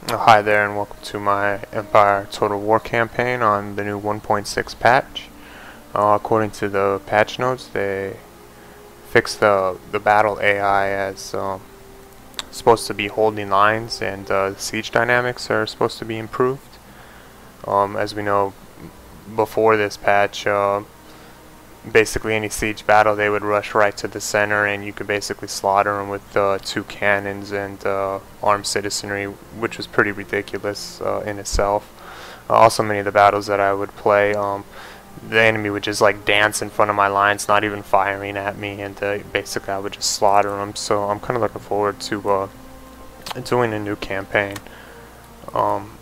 Hi there, and welcome to my Empire Total War campaign on the new 1.6 patch. According to the patch notes, they fixed the battle AI as supposed to be holding lines, and the siege dynamics are supposed to be improved. As we know, before this patch, basically any siege battle, they would rush right to the center, and you could basically slaughter them with two cannons and armed citizenry, which was pretty ridiculous in itself. Also, many of the battles that I would play, the enemy would just like dance in front of my lines, not even firing at me, and basically I would just slaughter them. So I'm kind of looking forward to doing a new campaign. Um,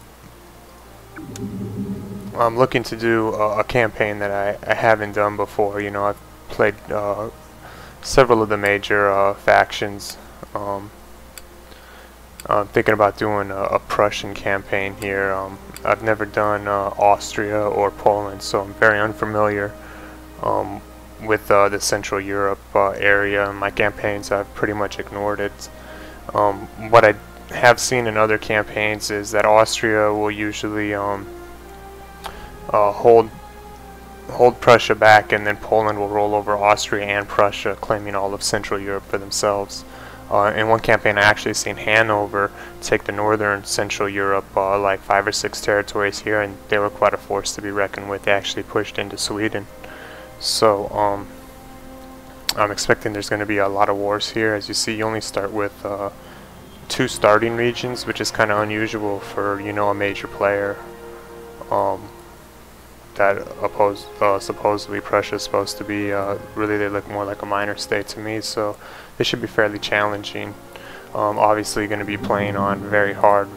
I'm looking to do a campaign that I haven't done before. You know, I've played several of the major factions. I'm thinking about doing a Prussian campaign here. I've never done Austria or Poland, so I'm very unfamiliar with the Central Europe area. In my campaigns, I've pretty much ignored it. What I have seen in other campaigns is that Austria will usually hold Prussia back, and then Poland will roll over Austria and Prussia, claiming all of Central Europe for themselves. In one campaign, I actually seen Hanover take the northern Central Europe, like 5 or 6 territories here, and they were quite a force to be reckoned with. They actually pushed into Sweden. So I'm expecting there's going to be a lot of wars here. As you see, you only start with 2 starting regions, which is kind of unusual for, you know, a major player. That supposedly Prussia is supposed to be, really they look more like a minor state to me, so they should be fairly challenging. Obviously going to be playing on very hard.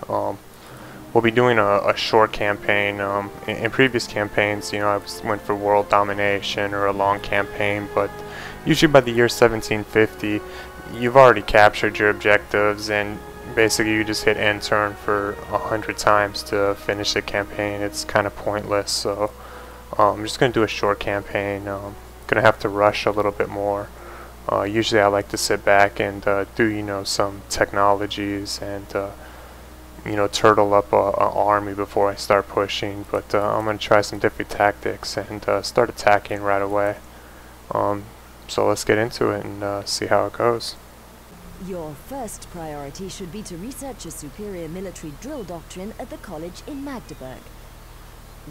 We'll be doing a short campaign. In previous campaigns, you know, I went for world domination or a long campaign, but usually by the year 1750, you've already captured your objectives, and basically you just hit end turn for 100 times to finish the campaign. It's kind of pointless, so I'm just going to do a short campaign. Going to have to rush a little bit more. Usually I like to sit back and do, you know, some technologies and you know, turtle up an army before I start pushing, but I'm going to try some different tactics and start attacking right away. So let's get into it and see how it goes. Your first priority should be to research a superior military drill doctrine at the college in Magdeburg.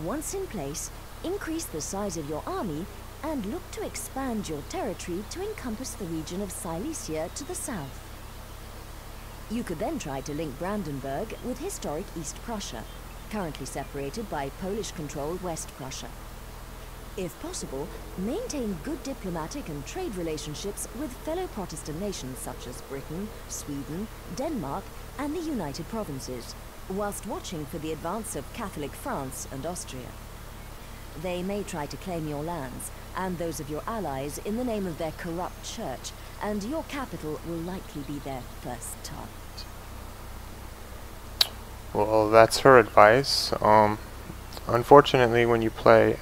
Once in place, increase the size of your army and look to expand your territory to encompass the region of Silesia to the south. You could then try to link Brandenburg with historic East Prussia, currently separated by Polish-controlled West Prussia. If possible, maintain good diplomatic and trade relationships with fellow Protestant nations such as Britain, Sweden, Denmark, and the United Provinces, whilst watching for the advance of Catholic France and Austria. They may try to claim your lands, and those of your allies, in the name of their corrupt church, and your capital will likely be their first target. Well, that's her advice. Unfortunately, when you play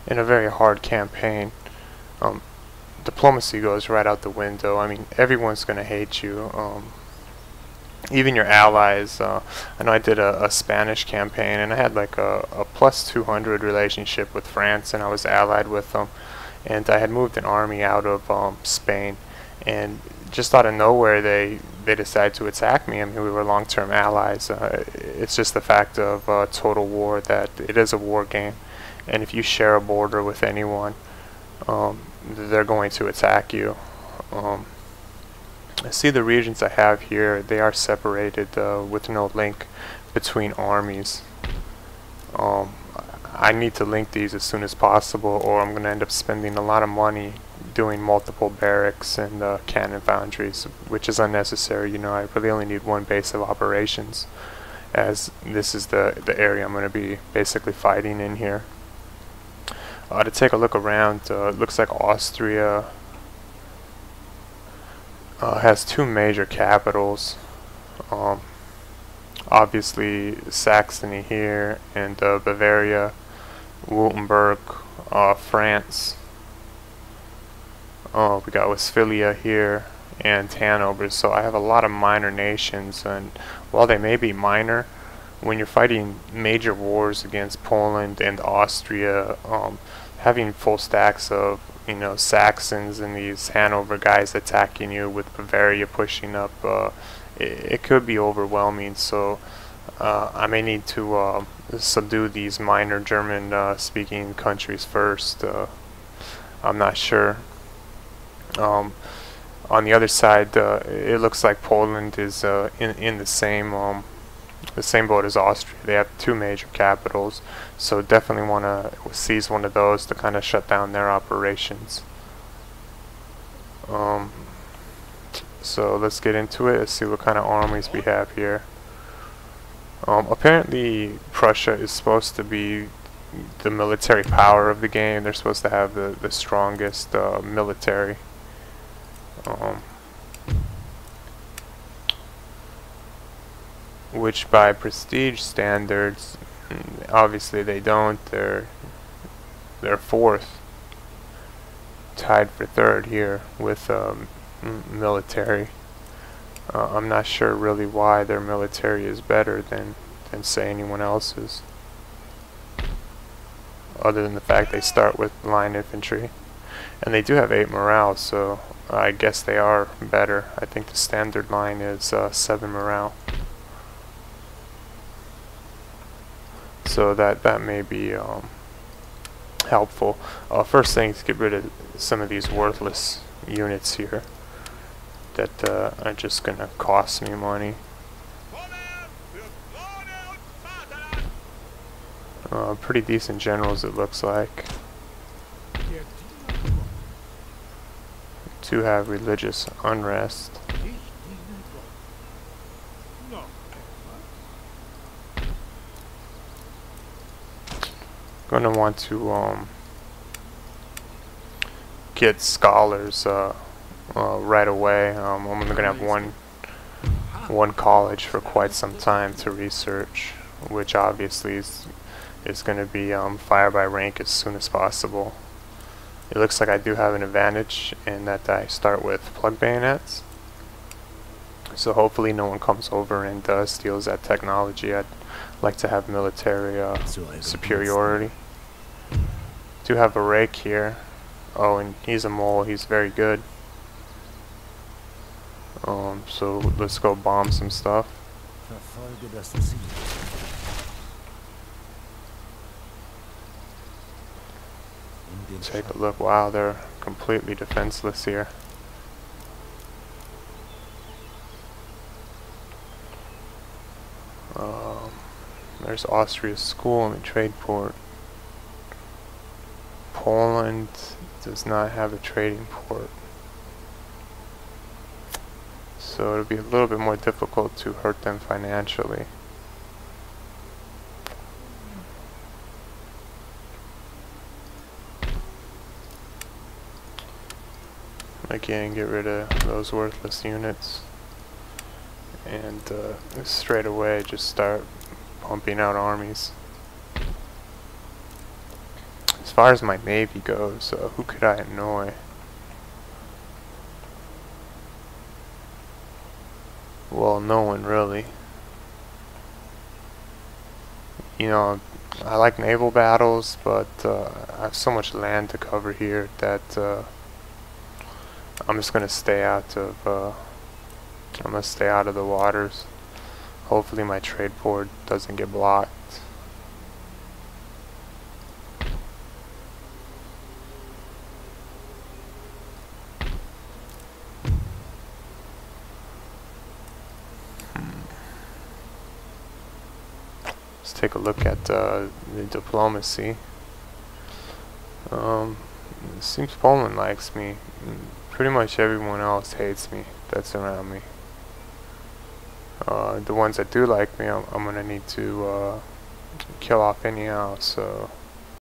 in a very hard campaign, diplomacy goes right out the window. I mean, everyone's going to hate you. Even your allies. I know I did a Spanish campaign, and I had like a plus 200 relationship with France, and I was allied with them. And I had moved an army out of Spain, and just out of nowhere they decided to attack me. I mean, we were long-term allies. It's just the fact of total war that it is a war game. And if you share a border with anyone, they're going to attack you. I see the regions I have here, they are separated with no link between armies. I need to link these as soon as possible, or I'm going to end up spending a lot of money doing multiple barracks and cannon foundries, which is unnecessary. You know, I really only need one base of operations, as this is the area I'm going to be basically fighting in here. To take a look around, it looks like Austria has 2 major capitals. Obviously Saxony here, and Bavaria, Württemberg, France. We got Westphalia here, and Hanover. So I have a lot of minor nations, and while they may be minor, when you're fighting major wars against Poland and Austria, having full stacks of, you know, Saxons and these Hanover guys attacking you with Bavaria pushing up, it could be overwhelming. So I may need to subdue these minor German speaking countries first. I'm not sure. On the other side, it looks like Poland is in the same boat as Austria. They have two major capitals, so definitely want to seize one of those to kind of shut down their operations. So let's get into it. Let's see what kind of armies we have here. Apparently Prussia is supposed to be the military power of the game. They're supposed to have the strongest military. Which by prestige standards, obviously they don't. They're fourth, tied for third here with military. I'm not sure really why their military is better than say anyone else's, other than the fact they start with line infantry, and they do have 8 morale, so I guess they are better. I think the standard line is 7 morale, so that may be helpful. First thing is get rid of some of these worthless units here that are just gonna cost me money. Pretty decent generals, it looks like. To have religious unrest. Gonna want to get scholars right away. I'm only gonna have one college for quite some time to research, which obviously is going to be fire by rank as soon as possible. It looks like I do have an advantage in that I start with plug bayonets, so hopefully no one comes over and steals that technology. I'd like to have military superiority. Do have a rake here. Oh, and he's a mole. He's very good. So let's go bomb some stuff. Take a look. Wow, they're completely defenseless here. There's Austria's school and the trade port. Poland does not have a trading port, so it'll be a little bit more difficult to hurt them financially. Again, get rid of those worthless units, and straight away just start pumping out armies. As far as my navy goes, who could I annoy? Well, no one really. You know, I like naval battles, but I have so much land to cover here that I'm just gonna stay out of the waters. Hopefully my trade port doesn't get blocked. Let's take a look at the diplomacy. It seems Poland likes me. Pretty much everyone else hates me that's around me. The ones that do like me, I'm gonna need to kill off anyhow, so